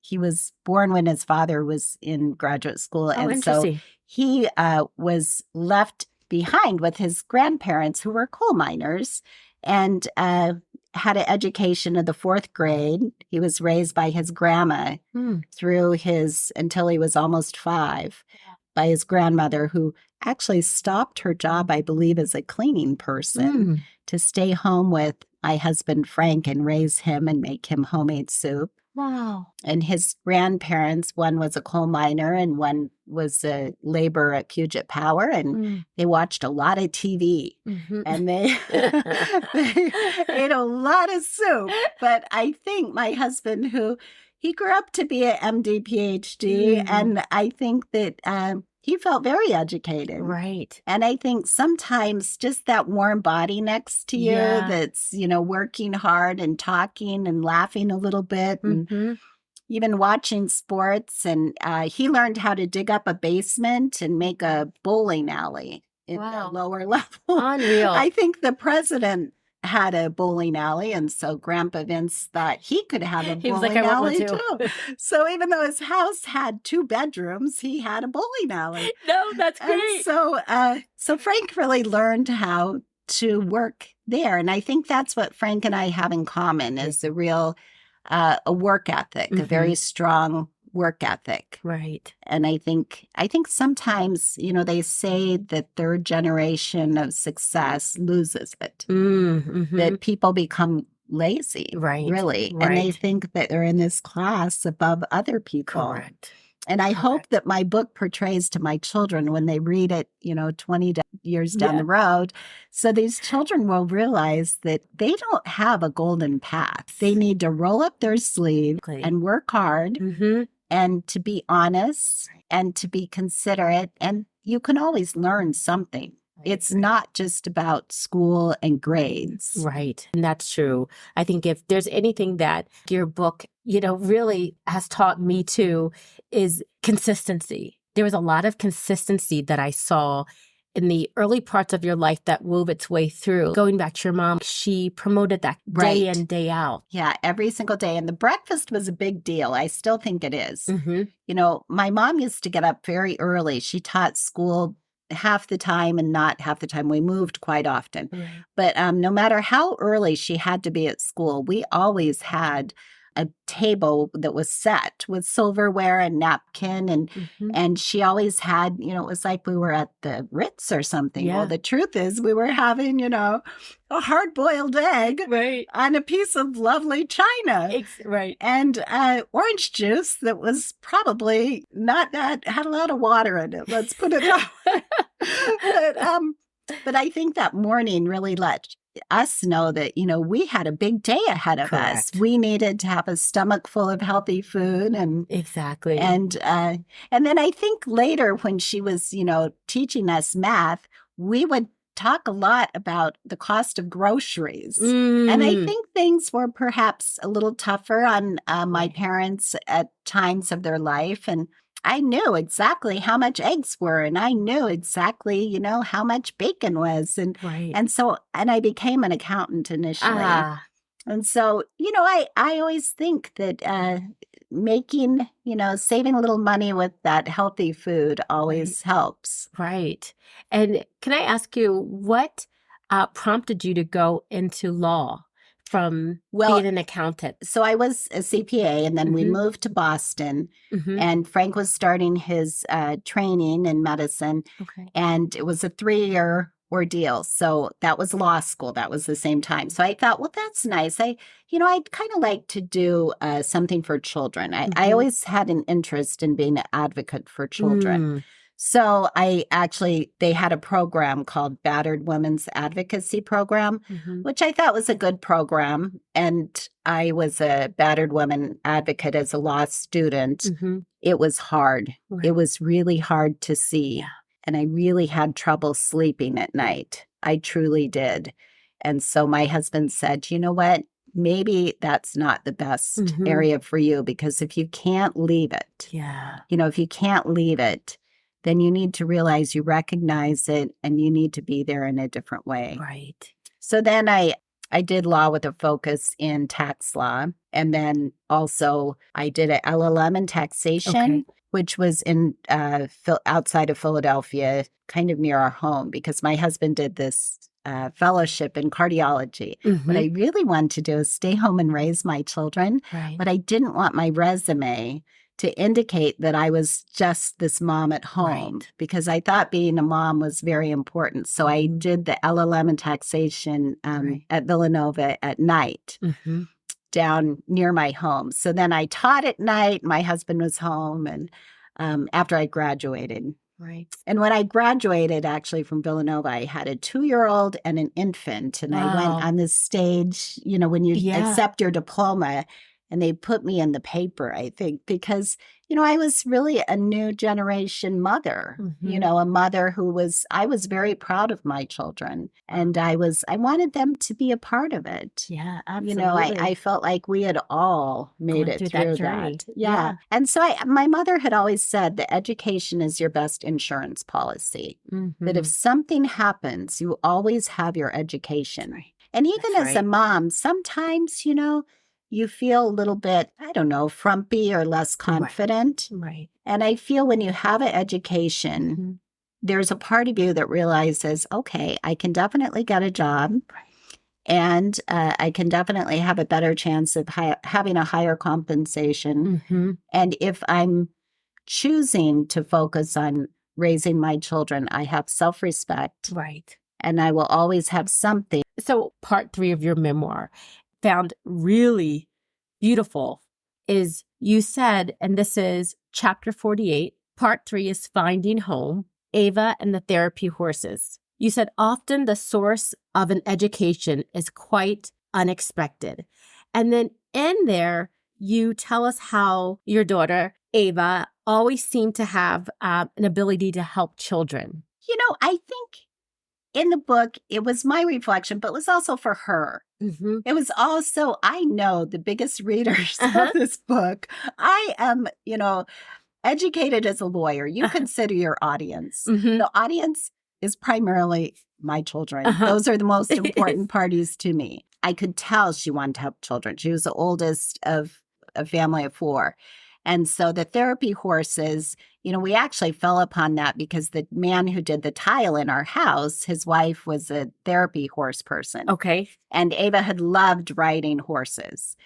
Speaker 2: he was born when his father was in graduate school.
Speaker 1: Oh,
Speaker 2: and so
Speaker 1: interesting.
Speaker 2: he was left behind with his grandparents who were coal miners and had an education of the 4th grade. He was raised by his grandma until he was almost 5 by his grandmother, who actually stopped her job, I believe, as a cleaning person to stay home with my husband, Frank, and raise him and make him homemade soup.
Speaker 1: Wow.
Speaker 2: And his grandparents, one was a coal miner and one was a laborer at Puget Power. And they watched a lot of TV and they ate a lot of soup. But I think my husband, he grew up to be an MD, PhD, and I think that he felt very educated.
Speaker 1: Right.
Speaker 2: And I think sometimes just that warm body next to you that's, working hard and talking and laughing a little bit and even watching sports. And he learned how to dig up a basement and make a bowling alley in the lower level.
Speaker 1: Unreal.
Speaker 2: I think the president had a bowling alley, and so Grandpa Vince thought he could have a bowling alley too. So even though his house had 2 bedrooms, he had a bowling alley.
Speaker 1: No, that's great.
Speaker 2: And so Frank really learned how to work there, and I think that's what Frank and I have in common is a real a work ethic, a very strong work ethic.
Speaker 1: Right.
Speaker 2: And I think sometimes, they say that 3rd generation of success loses it. That people become lazy.
Speaker 1: Right.
Speaker 2: Really.
Speaker 1: Right.
Speaker 2: And they think that they're in this class above other people.
Speaker 1: Correct.
Speaker 2: And I hope that my book portrays to my children when they read it, 20 years down the road. So these children will realize that they don't have a golden path. They need to roll up their sleeve and work hard and to be honest and to be considerate. And you can always learn something. It's not just about school and grades.
Speaker 1: Right. And that's true. I think if there's anything that your book, really has taught me too, is consistency. There was a lot of consistency that I saw in the early parts of your life that wove its way through. Going back to your mom, she promoted that day in, day out.
Speaker 2: Yeah, every single day. And the breakfast was a big deal. I still think it is. My mom used to get up very early. She taught school half the time and not half the time. We moved quite often. But no matter how early she had to be at school, we always had a table that was set with silverware and napkin. And she always had, it was like we were at the Ritz or something.
Speaker 1: Yeah.
Speaker 2: Well, the truth is we were having, a hard-boiled egg on a piece of lovely china. And orange juice that was probably not that, had a lot of water in it. Let's put it that way. But I think that morning really let us know that, we had a big day ahead of us. We needed to have a stomach full of healthy food. And then I think later when she was, teaching us math, we would talk a lot about the cost of groceries. And I think things were perhaps a little tougher on my parents at times of their life. And I knew exactly how much eggs were, and I knew exactly, how much bacon was. And I became an accountant initially. And so, I always think that making, saving a little money with that healthy food always helps.
Speaker 1: Right. And can I ask you, what prompted you to go into law from being an accountant?
Speaker 2: So I was a CPA, and then we moved to Boston, and Frank was starting his training in medicine, and it was a 3-year ordeal. So that was law school. That was the same time. So I thought, well, that's nice. I'd kind of like to do something for children. I always had an interest in being an advocate for children. So they had a program called Battered Women's Advocacy Program, which I thought was a good program. And I was a battered woman advocate as a law student. It was hard.
Speaker 1: Right.
Speaker 2: It was really hard to see.
Speaker 1: Yeah.
Speaker 2: And I really had trouble sleeping at night. I truly did. And so my husband said, you know what? Maybe that's not the best area for you, because if you can't leave it, if you can't leave it, then you need to realize you recognize it and you need to be there in a different way.
Speaker 1: Right.
Speaker 2: So then I did law with a focus in tax law. And then also I did an LLM in taxation, which was in outside of Philadelphia, kind of near our home, because my husband did this fellowship in cardiology. What I really wanted to do is stay home and raise my children, but I didn't want my resume to indicate that I was just this mom at home, because I thought being a mom was very important. So I did the LLM in taxation at Villanova at night down near my home. So then I taught at night. My husband was home, and after I graduated.
Speaker 1: Right.
Speaker 2: And when I graduated, actually, from Villanova, I had a 2-year-old and an infant. And I went on this stage, when you accept your diploma, and they put me in the paper, I think, because, I was really a new generation mother, a mother I was very proud of my children, and I wanted them to be a part of it.
Speaker 1: Yeah, absolutely.
Speaker 2: I felt like we had all made it through that.
Speaker 1: Yeah.
Speaker 2: And so my mother had always said that education is your best insurance policy, that if something happens, you always have your education. Right. And even as a mom, sometimes, you feel a little bit, I don't know, frumpy or less confident.
Speaker 1: Right.
Speaker 2: And I feel when you have an education, there's a part of you that realizes, okay, I can definitely get a job. And I can definitely have a better chance of having a higher compensation. And if I'm choosing to focus on raising my children, I have self-respect.
Speaker 1: Right.
Speaker 2: And I will always have something.
Speaker 1: So part 3 of your memoir, found really beautiful, is you said, and this is chapter 48, part 3 is Finding Home, Ava and the Therapy Horses. You said often the source of an education is quite unexpected. And then in there, you tell us how your daughter, Ava, always seemed to have an ability to help children.
Speaker 2: I think in the book, it was my reflection, but it was also for her. It was also, I know the biggest readers of this book. I am, educated as a lawyer. You consider your audience. The audience is primarily my children. Those are the most important parties to me. I could tell she wanted to help children. She was the oldest of a family of 4. And so the therapy horses, we actually fell upon that because the man who did the tile in our house, his wife was a therapy horse person.
Speaker 1: Okay.
Speaker 2: And Ava had loved riding horses.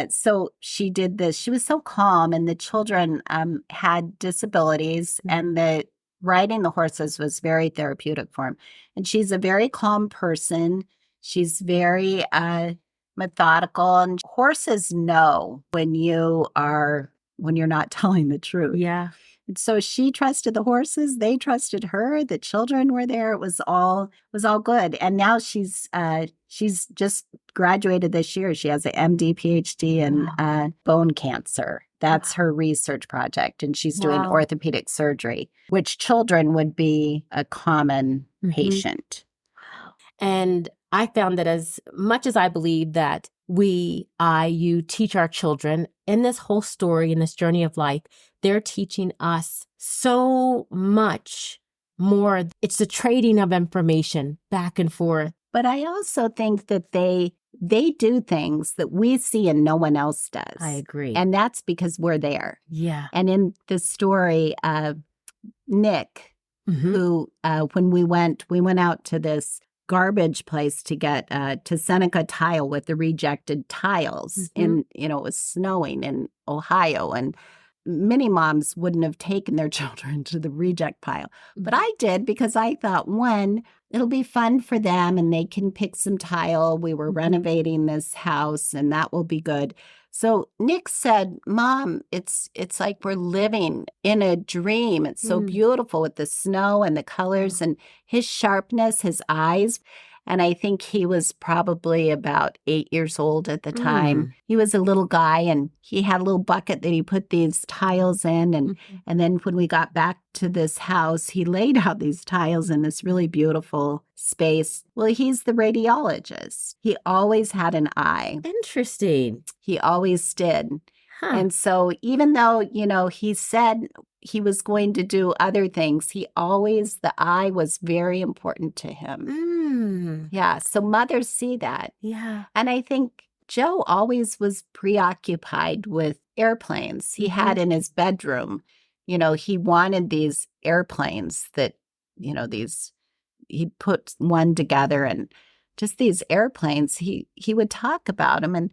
Speaker 2: So she did this. She was so calm, and the children had disabilities, and the riding the horses was very therapeutic for him. And she's a very calm person. She's very methodical, and horses know when you're not telling the truth.
Speaker 1: Yeah.
Speaker 2: And so she trusted the horses. They trusted her. The children were there. It was all good. And now she's just graduated this year. She has an MD, PhD in bone cancer. That's her research project. And she's doing orthopedic surgery, which children would be a common patient.
Speaker 1: And I found that as much as I believe that you teach our children in this whole story, in this journey of life, they're teaching us so much more. It's the trading of information back and forth.
Speaker 2: But I also think that they do things that we see and no one else does.
Speaker 1: I agree.
Speaker 2: And that's because we're there.
Speaker 1: Yeah.
Speaker 2: And in the story, Nick, who, when we went out to this garbage place to get to Seneca Tile with the rejected tiles. And, it was snowing in Ohio, and many moms wouldn't have taken their children to the reject pile. But I did, because I thought, one, it'll be fun for them and they can pick some tile. We were renovating this house and that will be good. So Nick said, Mom, it's like we're living in a dream. It's so beautiful with the snow and the colors and his sharpness, his eyes. And I think he was probably about 8 years old at the time. He was a little guy, and he had a little bucket that he put these tiles in. And then when we got back to this house, he laid out these tiles in this really beautiful space. Well, he's the radiologist. He always had an eye.
Speaker 1: Interesting.
Speaker 2: He always did.
Speaker 1: Huh.
Speaker 2: And so even though, he said he was going to do other things, the eye was very important to him. Yeah. So mothers see that.
Speaker 1: Yeah.
Speaker 2: And I think Joe always was preoccupied with airplanes. He had in his bedroom, he wanted these airplanes that, he put one together, and just these airplanes, he would talk about them. And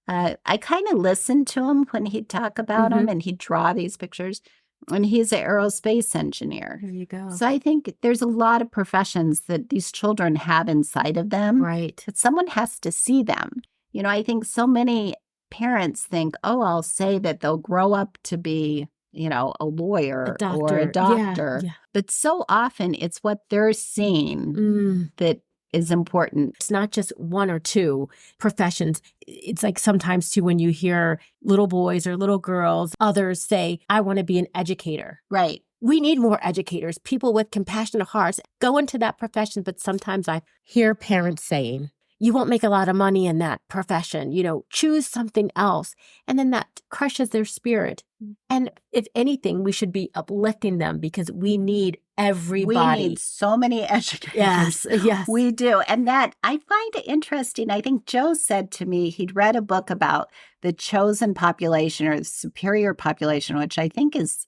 Speaker 2: I kind of listened to him when he'd talk about them, and he'd draw these pictures. And he's an aerospace engineer.
Speaker 1: There you go.
Speaker 2: So I think there's a lot of professions that these children have inside of them.
Speaker 1: Right.
Speaker 2: That someone has to see them. I think so many parents think, oh, I'll say that they'll grow up to be, a lawyer or a doctor.
Speaker 1: Yeah.
Speaker 2: But so often it's what they're seeing that is important.
Speaker 1: It's not just one or two professions. It's like sometimes too, when you hear little boys or little girls, others say, I want to be an educator.
Speaker 2: Right.
Speaker 1: We need more educators, people with compassionate hearts. Go into that profession. But sometimes I hear parents saying, you won't make a lot of money in that profession. Choose something else. And then that crushes their spirit. And if anything, we should be uplifting them because we need everybody.
Speaker 2: We need so many educators.
Speaker 1: Yes.
Speaker 2: We do. And that I find it interesting. I think Joe said to me he'd read a book about the chosen population or the superior population, which I think is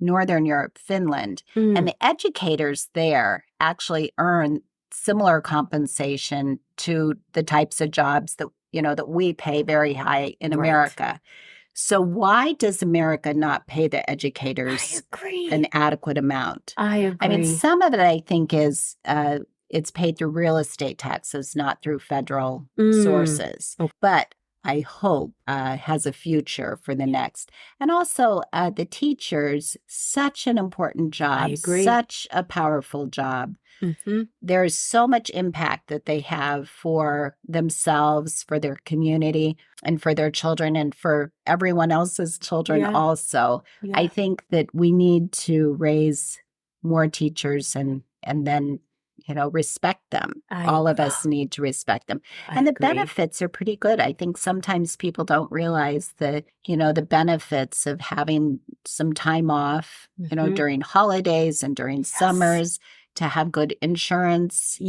Speaker 2: Northern Europe, Finland. And the educators there actually earn similar compensation to the types of jobs that, that we pay very high in America. So why does America not pay the educators an adequate amount?
Speaker 1: I agree.
Speaker 2: I mean, some of it I think is it's paid through real estate taxes, not through federal sources. But I hope has a future for the next. And also the teachers, such an important job.
Speaker 1: I agree.
Speaker 2: Such a powerful job. There is so much impact that they have for themselves, for their community, and for their children, and for everyone else's children also. Yeah. I think that we need to raise more teachers and then, respect them. All of us need to respect them. And the benefits are pretty good. I think sometimes people don't realize that, the benefits of having some time off, during holidays and during summers, to have good insurance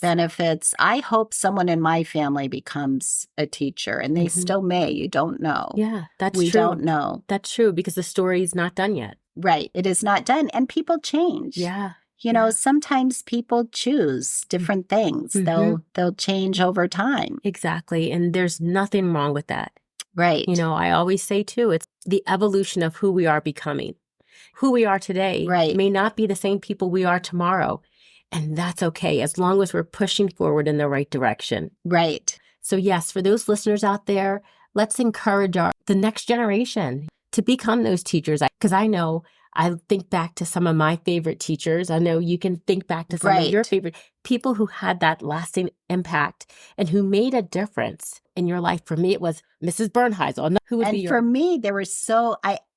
Speaker 2: benefits. I hope someone in my family becomes a teacher, and they still may. You don't know.
Speaker 1: Yeah, that's true.
Speaker 2: We don't know.
Speaker 1: That's true, because the story is not done yet.
Speaker 2: Right. It is not done. And people change.
Speaker 1: Yeah.
Speaker 2: Sometimes people choose different things. They'll change over time.
Speaker 1: Exactly. And there's nothing wrong with that.
Speaker 2: Right.
Speaker 1: I always say too, it's the evolution of who we are becoming. Who we are today may not be the same people we are tomorrow. And that's okay, as long as we're pushing forward in the right direction.
Speaker 2: Right.
Speaker 1: So yes, for those listeners out there, let's encourage the next generation to become those teachers. Because I think back to some of my favorite teachers. I know you can think back to some of your favorite people who had that lasting impact and who made a difference in your life. For me, it was Mrs. Bernheisel.
Speaker 2: For me, there were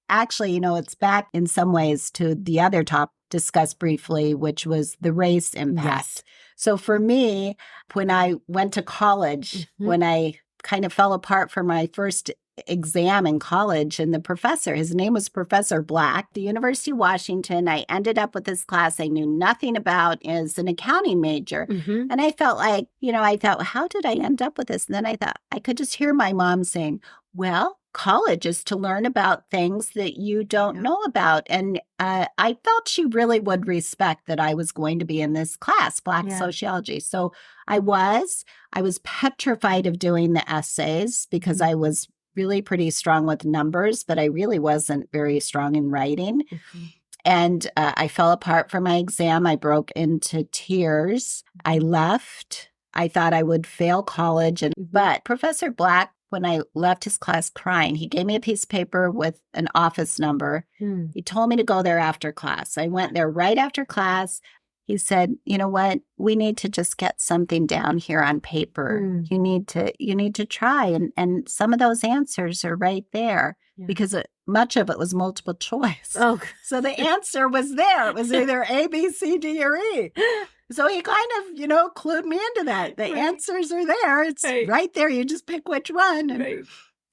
Speaker 2: actually, it's back in some ways to the other topic discussed briefly, which was the race impact.
Speaker 1: Yes.
Speaker 2: So for me, when I went to college, when I kind of fell apart for my first exam in college, and the professor, his name was Professor Black, the University of Washington, I ended up with this class I knew nothing about as an accounting major. And I felt like, how did I end up with this? And then I thought I could just hear my mom saying, well, college is to learn about things that you don't know about. And I felt she really would respect that I was going to be in this class, Black sociology. So I was petrified of doing the essays because I was really pretty strong with numbers, but I really wasn't very strong in writing. And I fell apart from my exam. I broke into tears. I left. I thought I would fail college. But Professor Black when I left his class crying. He gave me a piece of paper with an office number. He told me to go there after class. I went there right after class. He said, you know what? We need to just get something down here on paper. You need to try. And some of those answers are right there because much of it was multiple choice.
Speaker 1: Oh,
Speaker 2: so the answer was there. It was either A, B, C, D, or E. So he kind of, clued me into that. The answers are there. It's right there. You just pick which one.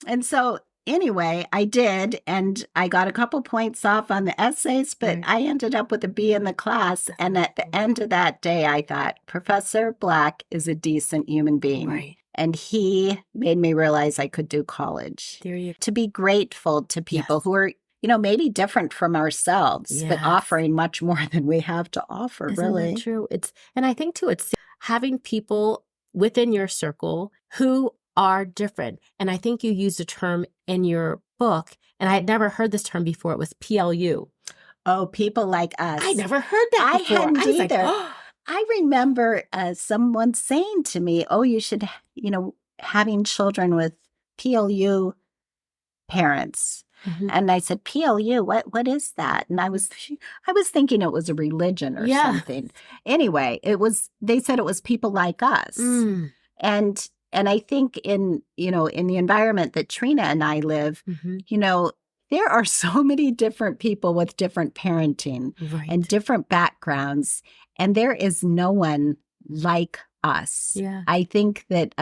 Speaker 2: And so anyway, I did, and I got a couple points off on the essays, but I ended up with a B in the class. And at the end of that day, I thought, Professor Black is a decent human being.
Speaker 1: Right.
Speaker 2: And he made me realize I could do college. To be grateful to people who are, maybe different from ourselves, but offering much more than we have to offer, really.
Speaker 1: Isn't that true? And I think, too, it's having people within your circle who are different. And I think you used a term in your book, and I had never heard this term before. It was PLU.
Speaker 2: Oh, people like us.
Speaker 1: I never heard that before.
Speaker 2: I hadn't either.
Speaker 1: Like, oh.
Speaker 2: I remember someone saying to me, oh, you should, having children with PLU parents. And I said, PLU, what is that? And I was thinking it was a religion or something. Anyway, they said it was people like us. And I think in the environment that Trina and I live, there are so many different people with different parenting and different backgrounds. And there is no one like us. Yeah. I think that,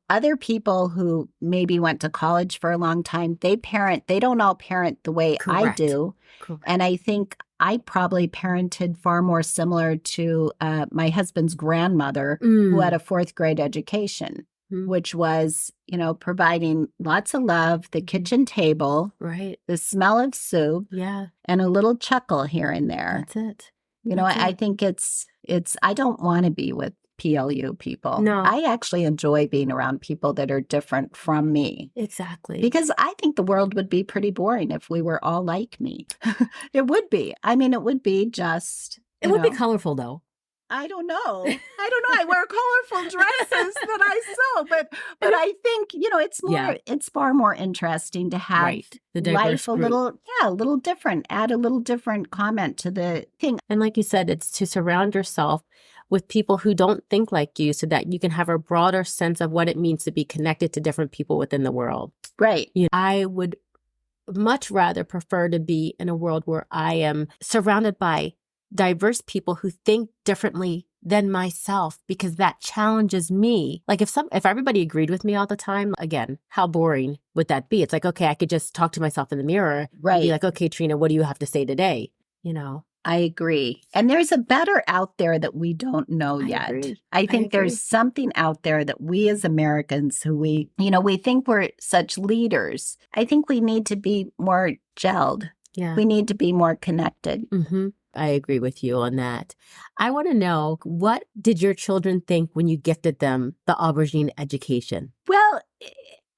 Speaker 2: other people who maybe went to college for a long time, they don't all parent the way I do. Correct. And I think I probably parented far more similar to my husband's grandmother who had a 4th grade education, which was, providing lots of love, the kitchen table, the smell of soup, and a little chuckle here and there.
Speaker 1: That's it.
Speaker 2: I think it's I don't want to be with PLU people.
Speaker 1: No.
Speaker 2: I actually enjoy being around people that are different from me.
Speaker 1: Exactly.
Speaker 2: Because I think the world would be pretty boring if we were all like me. It would be. I mean, it would be just...
Speaker 1: It would be colorful, though.
Speaker 2: I don't know. I wear colorful dresses that I sew, but I think, it's far more interesting to have
Speaker 1: the
Speaker 2: life a little different, add a little different comment to the thing.
Speaker 1: And like you said, it's to surround yourself with people who don't think like you so that you can have a broader sense of what it means to be connected to different people within the world.
Speaker 2: Right.
Speaker 1: I would much rather prefer to be in a world where I am surrounded by diverse people who think differently than myself, because that challenges me. Like if everybody agreed with me all the time, again, how boring would that be? It's like, okay, I could just talk to myself in the mirror and be like, okay, Trina, what do you have to say today?
Speaker 2: I agree. And there's a better out there that we don't know yet. I think there's something out there that we as Americans who we think we're such leaders. I think we need to be more gelled. Yeah. We need to be more connected.
Speaker 1: I agree with you on that. I want to know, what did your children think when you gifted them the Aubergine Education?
Speaker 2: Well,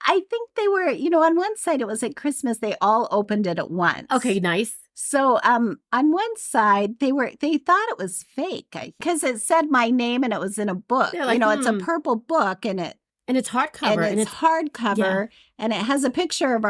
Speaker 2: I think they were, on one side it was at Christmas, they all opened it at once.
Speaker 1: Okay, nice.
Speaker 2: So on one side, they thought it was fake because it said my name and it was in a book. Like, it's a purple book and
Speaker 1: it's hardcover.
Speaker 2: And it's hardcover, and it has a picture of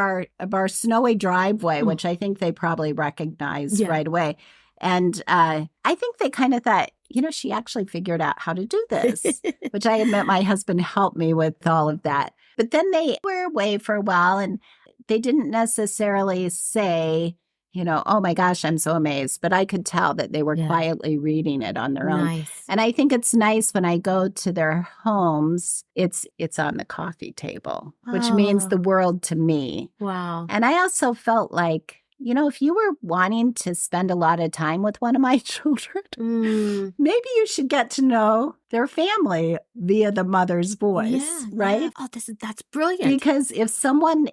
Speaker 2: our snowy driveway, which I think they probably recognized right away. And I think they kind of thought, she actually figured out how to do this, which I admit my husband helped me with all of that. But then they were away for a while, and they didn't necessarily say, oh my gosh, I'm so amazed. But I could tell that they were quietly reading it on their own. And I think it's nice when I go to their homes, it's on the coffee table, which means the world to me.
Speaker 1: Wow.
Speaker 2: And I also felt like, if you were wanting to spend a lot of time with one of my children, maybe you should get to know their family via the mother's voice, right?
Speaker 1: Yeah. Oh, that's brilliant.
Speaker 2: Because if someone,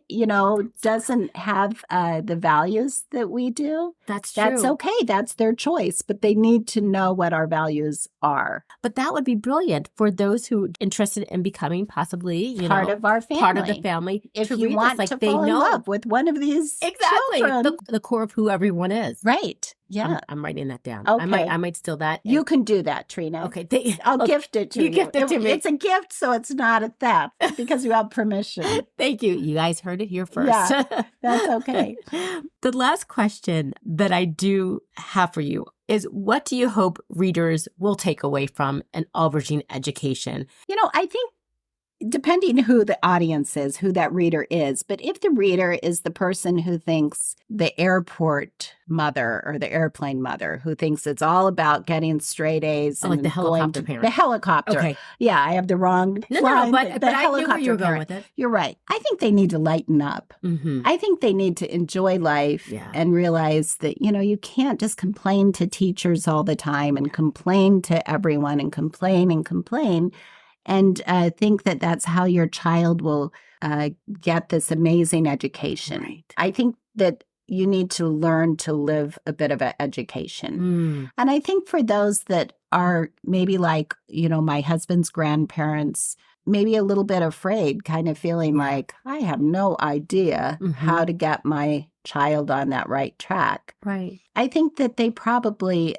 Speaker 2: doesn't have the values that we do,
Speaker 1: that's true.
Speaker 2: That's okay. That's their choice. But they need to know what our values are.
Speaker 1: But that would be brilliant for those who are interested in becoming possibly,
Speaker 2: part of our family.
Speaker 1: Part of the family.
Speaker 2: If you want to fall in love with one of these children.
Speaker 1: The core of who everyone is.
Speaker 2: Right. Yeah.
Speaker 1: I'm writing that down.
Speaker 2: Okay.
Speaker 1: I might steal that.
Speaker 2: You can do that, Trina.
Speaker 1: Okay.
Speaker 2: I'll gift it to you.
Speaker 1: Gift it to me.
Speaker 2: It's a gift, so it's not a theft because you have permission.
Speaker 1: Thank you. You guys heard it here first.
Speaker 2: Yeah, that's okay.
Speaker 1: The last question that I do have for you is, what do you hope readers will take away from an Aubergine Education?
Speaker 2: I think depending who the audience is, who that reader is, but if the reader is the person who thinks the airport mother or the airplane mother, who thinks it's all about getting straight A's,
Speaker 1: like the helicopter parent.
Speaker 2: The helicopter.
Speaker 1: Okay.
Speaker 2: Yeah, I have the wrong
Speaker 1: line.
Speaker 2: But
Speaker 1: I knew where you were going with it.
Speaker 2: You're right. I think they need to lighten up.
Speaker 1: Mm-hmm.
Speaker 2: I think they need to enjoy life and realize that, you can't just complain to teachers all the time and complain to everyone and complain and think that that's how your child will get this amazing education.
Speaker 1: Right.
Speaker 2: I think that you need to learn to live a bit of an education. And I think for those that are maybe like, my husband's grandparents, maybe a little bit afraid, kind of feeling like, I have no idea how to get my child on that right track.
Speaker 1: Right.
Speaker 2: I think that they probably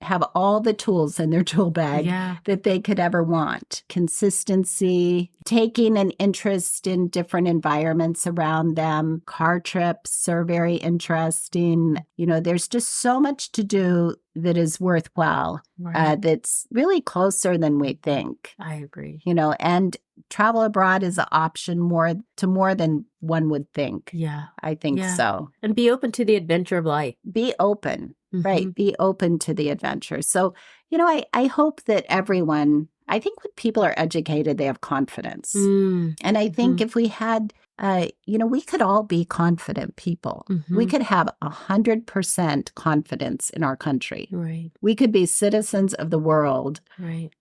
Speaker 2: have all the tools in their tool bag that they could ever want. Consistency, taking an interest in different environments around them. Car trips are very interesting. There's just so much to do that is worthwhile, that's really closer than we think.
Speaker 1: I agree.
Speaker 2: And travel abroad is an option more than one would think.
Speaker 1: Yeah.
Speaker 2: I think so.
Speaker 1: And be open to the adventure of life.
Speaker 2: Be open, right? Be open to the adventure. So, I hope that everyone, I think when people are educated, they have confidence. And I think if we had, we could all be confident people. We could have 100% confidence in our country.
Speaker 1: Right.
Speaker 2: We could be citizens of the world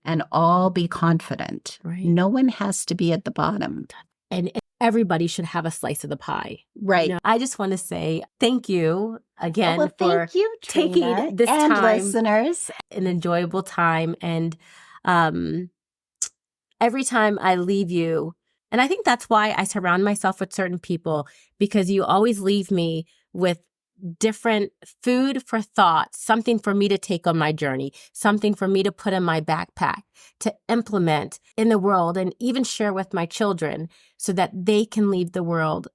Speaker 2: and all be confident.
Speaker 1: Right.
Speaker 2: No one has to be at the bottom.
Speaker 1: And everybody should have a slice of the pie.
Speaker 2: Right.
Speaker 1: I just want to say thank you again
Speaker 2: for
Speaker 1: thank you, taking this
Speaker 2: and
Speaker 1: time,
Speaker 2: listeners,
Speaker 1: an enjoyable time. And every time I leave you, and I think that's why I surround myself with certain people, because you always leave me with different food for thought, something for me to take on my journey, something for me to put in my backpack to implement in the world and even share with my children so that they can leave the world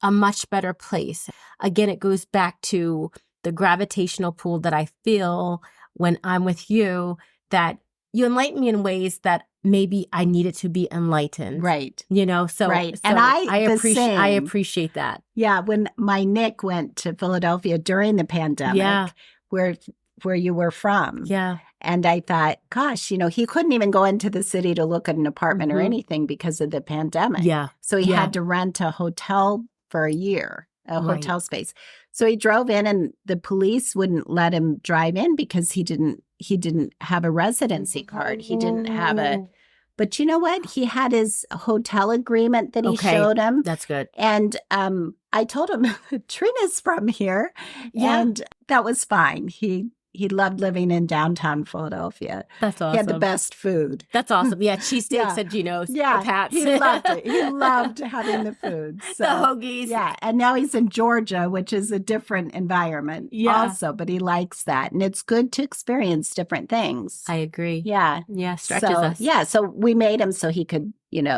Speaker 1: a much better place. Again, it goes back to the gravitational pull that I feel when I'm with you, that you enlighten me in ways that maybe I needed to be enlightened.
Speaker 2: Right.
Speaker 1: So,
Speaker 2: right.
Speaker 1: So
Speaker 2: and I
Speaker 1: appreciate that.
Speaker 2: Yeah. When my Nick went to Philadelphia during the pandemic, where you were from.
Speaker 1: Yeah.
Speaker 2: And I thought, gosh, he couldn't even go into the city to look at an apartment or anything because of the pandemic.
Speaker 1: Yeah.
Speaker 2: So he had to rent a hotel for a year, hotel space. So he drove in and the police wouldn't let him drive in because he didn't have a residency card. He didn't have but you know what? He had his hotel agreement that he showed him.
Speaker 1: That's good.
Speaker 2: And I told him, Trina's from here. Yeah. And that was fine. He loved living in downtown Philadelphia.
Speaker 1: That's awesome.
Speaker 2: He had the best food.
Speaker 1: That's awesome. Yeah, cheesesteaks and Geno's.
Speaker 2: Yeah,
Speaker 1: Pats.
Speaker 2: He loved it. He loved having the food. So,
Speaker 1: the hoagies.
Speaker 2: Yeah, and now he's in Georgia, which is a different environment also, but he likes that. And it's good to experience different things.
Speaker 1: I agree.
Speaker 2: Yeah.
Speaker 1: Yeah, stretches us.
Speaker 2: Yeah, so we made him so he could,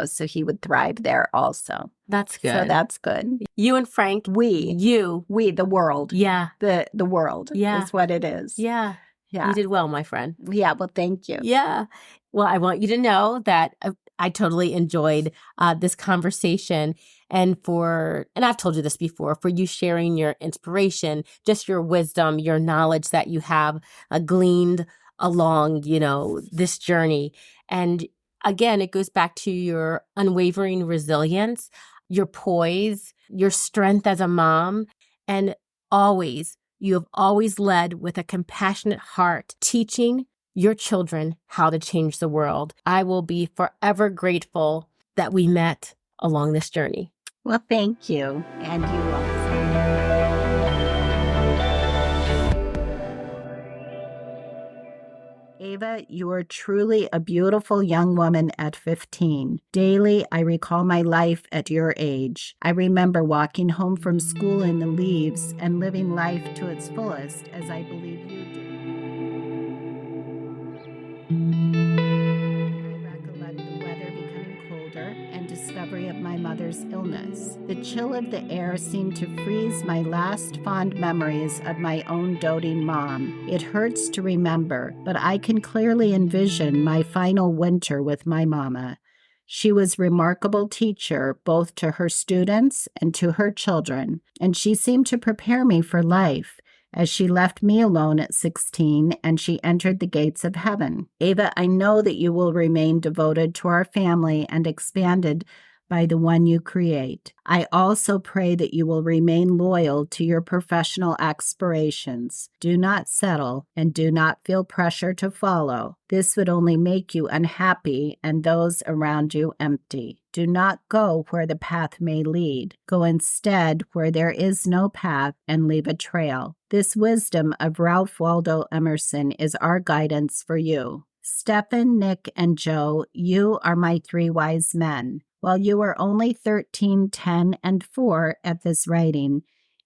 Speaker 2: so he would thrive there also.
Speaker 1: That's good.
Speaker 2: So that's good.
Speaker 1: You and Frank.
Speaker 2: We, the world.
Speaker 1: Yeah.
Speaker 2: The world is what it is.
Speaker 1: Yeah.
Speaker 2: Yeah.
Speaker 1: You did well, my friend.
Speaker 2: Yeah. Well, thank you.
Speaker 1: Yeah. Well, I want you to know that I totally enjoyed this conversation, and I've told you this before, for you sharing your inspiration, just your wisdom, your knowledge that you have gleaned along, this journey. And again, it goes back to your unwavering resilience, your poise, your strength as a mom, and you have always led with a compassionate heart, teaching your children how to change the world. I will be forever grateful that we met along this journey.
Speaker 2: Well, thank you. And you also. Ava, you are truly a beautiful young woman at 15. Daily, I recall my life at your age. I remember walking home from school in the leaves and living life to its fullest as I believe you do. I recollect the weather becoming colder and discovery of my mother's illness. The chill of the air seemed to freeze my last fond memories of my own doting mom. It hurts to remember, but I can clearly envision my final winter with my mama. She was a remarkable teacher both to her students and to her children, and she seemed to prepare me for life as she left me alone at 16 and she entered the gates of heaven. Ava, I know that you will remain devoted to our family and expanded by the one you create. I also pray that you will remain loyal to your professional aspirations. Do not settle and do not feel pressure to follow. This would only make you unhappy and those around you empty. Do not go where the path may lead. Go instead where there is no path and leave a trail. This wisdom of Ralph Waldo Emerson is our guidance for you. Stephen, Nick, and Joe, you are my three wise men. While you are only 13, 10, and 4 at this writing,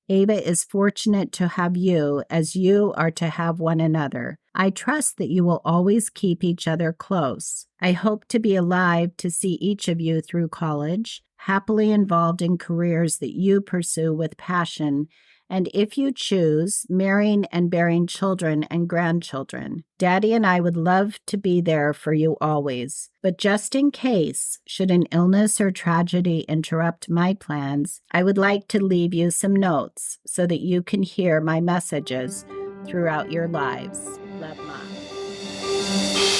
Speaker 2: Ava is fortunate to have you as you are to have one another. I trust that you will always keep each other close. I hope to be alive to see each of you through college, happily involved in careers that you pursue with passion, and if you choose, marrying and bearing children and grandchildren. Daddy and I would love to be there for you always. But just in case, should an illness or tragedy interrupt my plans, I would like to leave you some notes so that you can hear my messages throughout your lives. Love, Mom.